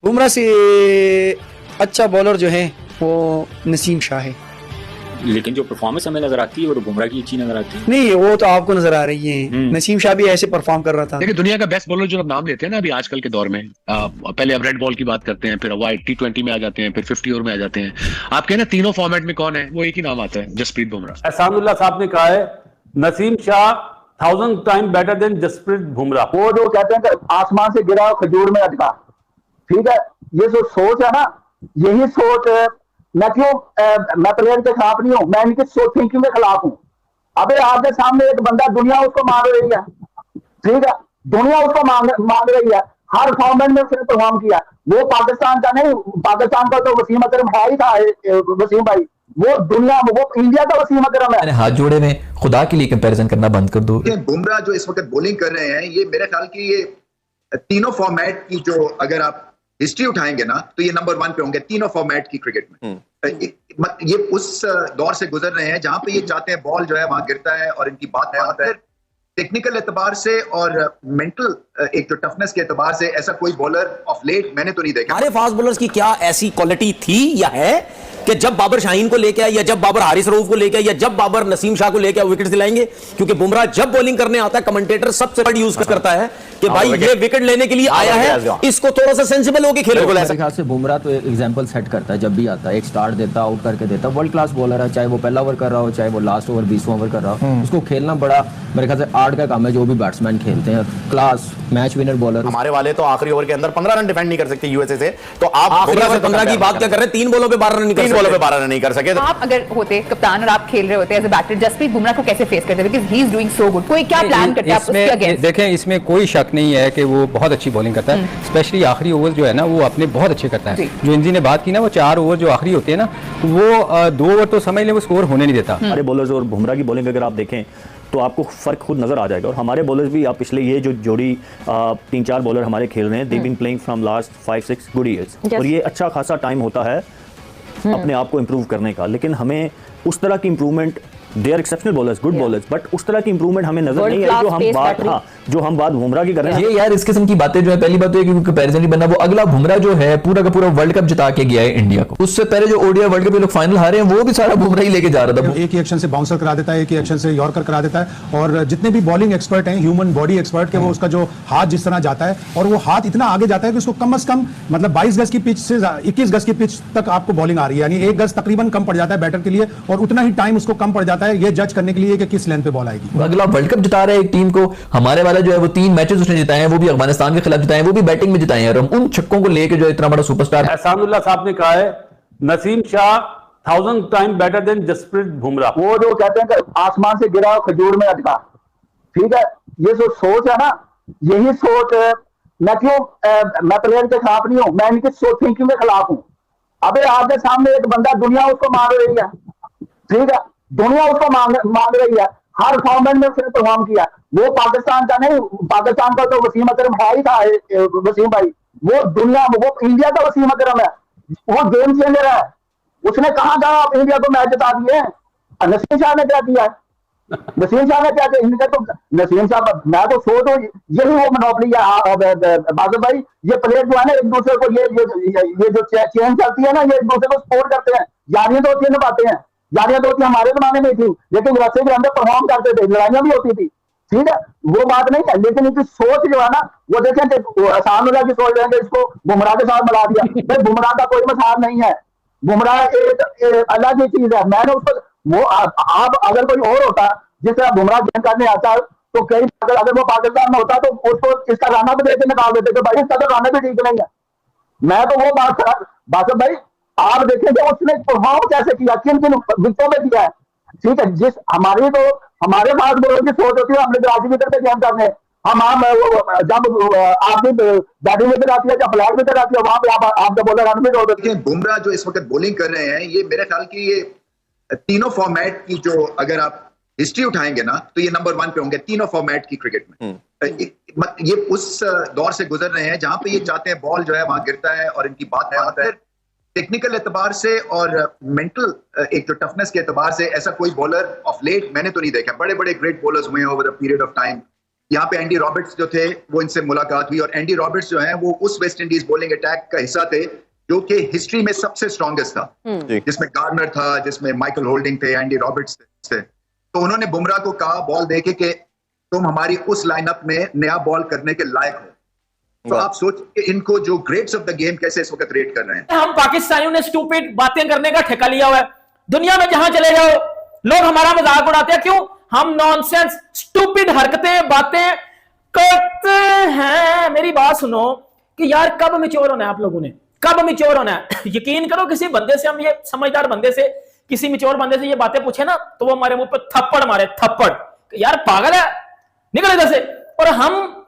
बुमराह से अच्छा बॉलर जो है वो नसीम शाह है। लेकिन जो परफॉर्मेंस हमें नजर आती है वो तो बुमराह की अच्छी नजर आती है। नहीं, वो तो आपको नजर आ रही है। नसीम शाह भी ऐसे परफॉर्म कर रहा था। देखिए दुनिया का बेस्ट बॉलर जो आप नाम लेते हैं ना अभी आजकल के दौर में, पहले अब रेड बॉल की बात करते हैं, फिर वाइट T20 में आ जाते हैं, फिर 50 ओवर में आ जाते हैं। आपके ना तीनों फॉर्मेट में कौन है, वो एक ही नाम आता है, जसप्रीत बुमराह। एहसानुल्लाह साहब ने कहा है Naseem Shah 1000 time better than Jasprit Bumrah. वो जो कहते हैं कि आसमान से गिरा खजूर में अटका, ठीक है, ये जो सोच है ना, यही सोच मैं क्यों मैं प्लेयर के खिलाफ नहीं हूं, मैं इनकी सोच थिंकिंग के खिलाफ हूं। अबे आपके सामने एक बंदा, दुनिया उसको मांग रही है, ठीक है, दुनिया उसको मांग रही है, हर फॉर्मेट में उसने परफॉर्म किया। वो पाकिस्तान का नहीं, पाकिस्तान का तो वसीम अकरम भाई था, वसीम भाई, वो दुनिया, वो इंडिया का वसीम अकरम है। हाथ जोड़े में, खुदा के लिए कंपैरिजन करना बंद कर दो। बुमराह जो इस वक्त बॉलिंग कर रहे हैं, ये मेरे ख्याल की ये तीनों फॉर्मेट की जो अगर आप हिस्ट्री उठाएंगे ना तो ये नंबर 1 पे होंगे तीनों फॉर्मेट की क्रिकेट में। ये उस दौर से गुजर रहे हैं जहां पे ये चाहते हैं बॉल जो है वहां गिरता है और इनकी बात आता है। टेक्निकल एतबार से और मेंटल एक जो टफनेस के एतबार से ऐसा कोई बॉलर ऑफ लेट मैंने तो नहीं देखा। हमारे फास्ट बॉलर्स की क्या ऐसी क्वालिटी थी या है कि जब बाबर शाहीन को लेके आए, या जब बाबर हारिस रऊफ को लेके आए, या जब बाबर नसीम शाह को लेके आए, विकेट दिलाएंगे? क्योंकि बुमराह जब बॉलिंग करने आता है, कमेंटेटर सबसे बड़ा यूज करता है कि भाई ये विकेट लेने के लिए आया है, इसको थोड़ा सा सेंसिबल होकर खेलो। मेरे ख्याल से बुमराह तो एक एग्जांपल सेट करता है, जब भी आता है एक स्टार्ट देता, आउट करके देता। वर्ल्ड क्लास बॉलर है, चाहे वो पहला ओवर कर रहा हो, चाहे वो लास्ट ओवर 20वां ओवर कर रहा हो, उसको खेलना बड़ा मेरे ख्याल से आर्ट का काम है। जो भी बैट्समैन खेलते हैं क्लास मैच विनर बॉलर। हमारे वाले तो आखिरी ओवर के अंदर 15 रन डिफेंड नहीं कर सकते यूएसए से, तो आप आखिरी ओवर 15 की बात क्या कर रहे हैं? 3 बॉलों पे 12 रन नहीं कर सकते। 3 बॉलों पे 12 रन नहीं कर सके। आप अगर होते कप्तान और आप खेल रहे होते as a batter, Jasprit Bumrah को कैसे फेस करते? Because he is doing so good. कोई क्या प्लान करता है उसके अगेंस्ट? देखें, इसमें कोई शक नहीं है कि वो बहुत अच्छी बॉलिंग करता है, स्पेशली आखिरी ओवर जो है ना वो अपने बहुत अच्छे करता है। जो इंजी ने बात की ना, वो 4 ओवर जो आखिरी होते हैं ना, वो 2 ओवर तो समझ लें वो स्कोर होने नहीं देता। हमारे बॉलर्स और बुमराह की बॉलिंग अगर आप देखें तो आपको फर्क खुद नजर आ जाएगा। और हमारे बॉलर्स भी, आप पिछले ये जो जोड़ी 3-4 बॉलर हमारे खेल रहे हैं, they been playing from last 5-6 good years, और ये अच्छा खासा टाइम होता है अपने आप को इंप्रूव करने का। लेकिन हमें उस तरह की improvement, they are exceptional bowlers, good bowlers, but उस तरह की इंप्रूवमेंट हमें नजर नहीं आई जो हम बात बुमराह की कर रहे हैं। ये यार इस किस्म की बातें जो है, पहली बात तो ये कि कंपैरिजन नहीं बनना। वो अगला बुमराह जो है पूरा का पूरा वर्ल्ड कप जिता के गया है इंडिया को। उससे पहले जो ओडीआई वर्ल्ड कप ये लोग फाइनल हारे हैं, वो भी सारा बुमराह ही लेके जा रहा था। एक ही एक्शन से बाउंसर करा देता है, एक ही एक्शन से यॉर्कर करा देता है। और जितने भी बॉलिंग एक्सपर्ट हैं, ह्यूमन बॉडी एक्सपर्ट के, वो उसका जो हाथ जिस तरह जाता है, और वो हाथ इतना आगे जाता है कि उसको कम से कम मतलब 22 गज की पिच से 21 गज की पिच तक आपको बॉलिंग आ रही है, यानी 1 गज तकरीबन कम पड़ जाता है बैटर के लिए, और उतना ही टाइम उसको कम पड़ जाता है ये जज करने के लिए कि किस लेंथ पे बॉल आएगी। अगला वर्ल्ड कप जिता रहा है एक टीम को। हमारे वाला जो है वो 3 मैचेस उसने जिताए हैं, वो भी अफगानिस्तान के खिलाफ जिताए हैं, वो भी बैटिंग में जिताए हैं। और हम उन छक्कों को लेके जो इतना बड़ा सुपरस्टार। एहसानुल्लाह साहब ने कहा है Naseem Shah 1000 time better than Jasprit Bumrah. वो जो कहते हैं कि आसमान से गिरा खजूर में अटका, ठीक है, ये जो सोच है ना, यही सोच मैं क्यों मैं प्लेयर के खिलाफ नहीं हूं, मैं इनकी सोच थिंकिंग के खिलाफ हूं। अबे आपके सामने एक बंदा, दुनिया उसको मांग रही है, ठीक है, दुनिया उसको मांग रही है, हर फॉर्मेट में उसने परफॉर्म किया। वो पाकिस्तान का नहीं, पाकिस्तान का तो वसीम अकरम भाई था, वसीम भाई, वो दुनिया, वो इंडिया का वसीम अकरम है, वो गेम चेंजर है। उसने कहा इंडिया को मैच जिता दिए। नसीम शाह ने क्या किया? नसीम शाह ने क्या किया? इनका तो नसीम शाह, मैं तो सोच यही वो मोनोपोली है बादल भाई। ये प्लेयर जो है ना, एक दूसरे को ये जो चेन चलती है ना, ये एक दूसरे को सपोर्ट करते हैं, यारियां तो होती निभाते हैं। यारियां तो हमारे जमाने में थी, लेकिन वैसे भी अंदर परफॉर्म करते थे, लड़ाइयां भी होती थी, ठीक है, वो बात नहीं है। लेकिन इनकी सोच जो है ना, वो देखें कि आसानुल्लाह की सोच रहेंगे, इसको बुमराह के साथ मिला दिया। भाई बुमराह का कोई मसाल नहीं है, बुमराह एक अलग ही चीज है। मैंने उसको, वो आप अगर कोई और होता जिस तरह बुमराह गेम करने आता है, तो कई अगर वो पाकिस्तान में होता तो उसको इसका गाना भी देकर निकाल देते कि भाई इसका तो गाना भी ठीक नहीं है। मैं तो वो बात कर बासत भाई, आप देखेंगे उसने परफॉर्म कैसे किया, किन किन विकेटों पे किया है, ठीक है। जिस हमारी तो हमारे पास बॉलर की सोच होती है, हमने 83 विकेट पे गेम करने, हम जब आपकी बैटिंग विकेट आती है या फ्लैट विकेट आती है, वहां पे आपका बॉलर रन भी होते हैं। बुमराह जो इस वक्त बॉलिंग कर रहे हैं, ये मेरे ख्याल की ये तीनों फॉर्मेट की जो अगर आप हिस्ट्री उठाएंगे ना तो ये नंबर 1 पे होंगे तीनों फॉर्मेट की क्रिकेट में। ये उस दौर से गुजर रहे हैं जहां पे ये चाहते हैं बॉल जो है वहां गिरता है और इनकी बात आता है। टेक्निकल एतबार से और मेंटल एक जो टफनेस के एतबार से ऐसा कोई बॉलर ऑफ लेट मैंने तो नहीं देखा। बड़े बड़े ग्रेट बॉलर्स हुए हैं over a period of time, यहाँ पे एंडी रॉबर्ट्स जो थे वो इनसे मुलाकात हुई, और एंडी रॉबर्ट्स जो है वो उस वेस्ट इंडीज बॉलिंग अटैक का हिस्सा थे जो कि हिस्ट्री में सबसे स्ट्रॉन्गेस्ट था, जिसमें गार्नर था, जिसमें माइकल होल्डिंग थे, एंडी रॉबर्ट्स थे। तो उन्होंने बुमराह को कहा बॉल देके कि तुम हमारी उस लाइनअप में नया बॉल करने के लायक हो। तो आप सोचिए इनको जो ग्रेट्स ऑफ द गेम कैसे इस वक्त रेट कर रहे हैं। हम पाकिस्तानियों ने स्टूपिड बातें करने का ठेका लिया हुआ है। दुनिया में जहां चले जाओ लोग हमारा मजाक उड़ाते हैं। क्यों? हम नॉनसेंस स्टूपिड हरकतें बातें करते हैं। मेरी बात सुनो कि यार कब मैच्योर होना है आप लोगों ने, कब मैच्योर होना है? यकीन करो किसी बंदे से, हम ये समझदार बंदे से, किसी मैच्योर बंदे से ये बातें पूछे ना तो वो हमारे मुंह पे थप्पड़ मारे, थप्पड़, यार पागल है, निकल इधर से। और हम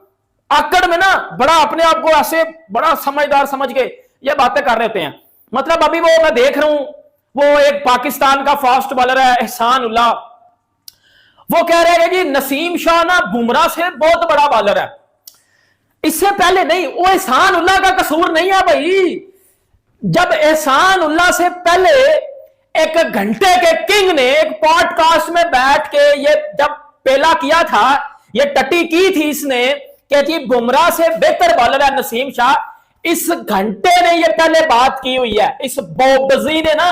आकड़ में ना बड़ा अपने आप को ऐसे बड़ा समझदार समझ के ये बातें कर रहे होते हैं। मतलब अभी वो मैं देख रहा हूं, वो एक पाकिस्तान का फास्ट बॉलर है एहसान उल्लाह, वो कह रहे हैं कि नसीम शाह ना बुमराह से बहुत बड़ा बॉलर है। इससे पहले नहीं, वो एहसान उल्लाह का कसूर नहीं है भाई। जब एहसान उल्लाह से पहले एक घंटे के किंग ने एक पॉडकास्ट में बैठ के ये जब पेला किया था, ये टट्टी की थी इसने कि जी बुमराह से बेहतर बॉलर है नसीम शाह, इस घंटे ने ये पहले बात की हुई है। इस बोबजी ने ना,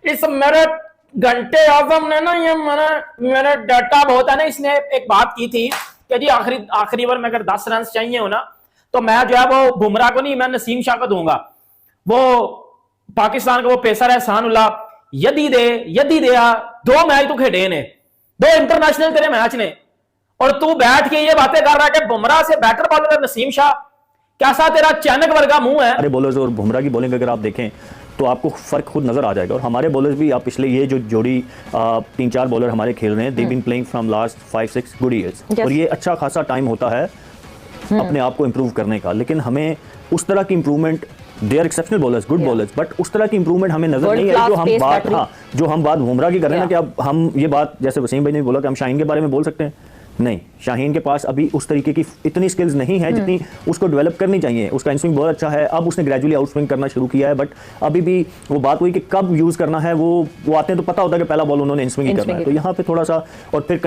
इस मेरे घंटे आजम ने ना, ये मेरा डाटा बहुत है ना, इसने एक बात की थी कि जी आखिरी ओवर में अगर 10 रन चाहिए हो ना तो मैं जो है वो बुमराह को नहीं, मैं नसीम शाह को दूंगा। वो पाकिस्तान का वो पेसर है एहसान उल्लाह, यदि दे 2 मैच तो खेडे ने, 2 इंटरनेशनल तेरे मैच ने, और तू बैठ के ये बातें कर रहा है कि बुमराह से बेटर बॉलर है नसीम शाह। कैसा तेरा चैनक वर्गा मुंह है। अरे बॉलर्स और बुमराह की बॉलिंग अगर आप देखें तो आपको फर्क खुद नजर आ जाएगा। और हमारे बॉलर्स भी, आप पिछले ये जो जोड़ी 3-4 बॉलर हमारे खेल रहे हैं, they been playing from last 5-6 good years, और ये अच्छा खासा टाइम होता है अपने आप को इम्प्रूव करने का। लेकिन हमें उस तरह की improvement, they are exceptional bowlers, good bowlers, but उस तरह की इंप्रूवमेंट हमें नजर नहीं आई जो हम बात बुमराह की कर रहे हैं ना। कि अब हम ये बात, जैसे वसीम भाई ने बोला कि हम शाहीन के बारे में बोल सकते हैं, नहीं, शाहीन के पास अभी उस तरीके की इतनी स्किल्स नहीं है जितनी उसको डेवलप करनी चाहिए। उसका इनस्विंग बहुत अच्छा है, अब उसने ग्रेजुअली आउटस्विंग करना शुरू किया है, बट अभी भी वो बात हुई कि कब यूज करना है, वो आते हैं तो पता होता है कि पहला बॉल उन्होंने इनस्विंग ही करना है। तो यहाँ पे थोड़ा सा, और फिर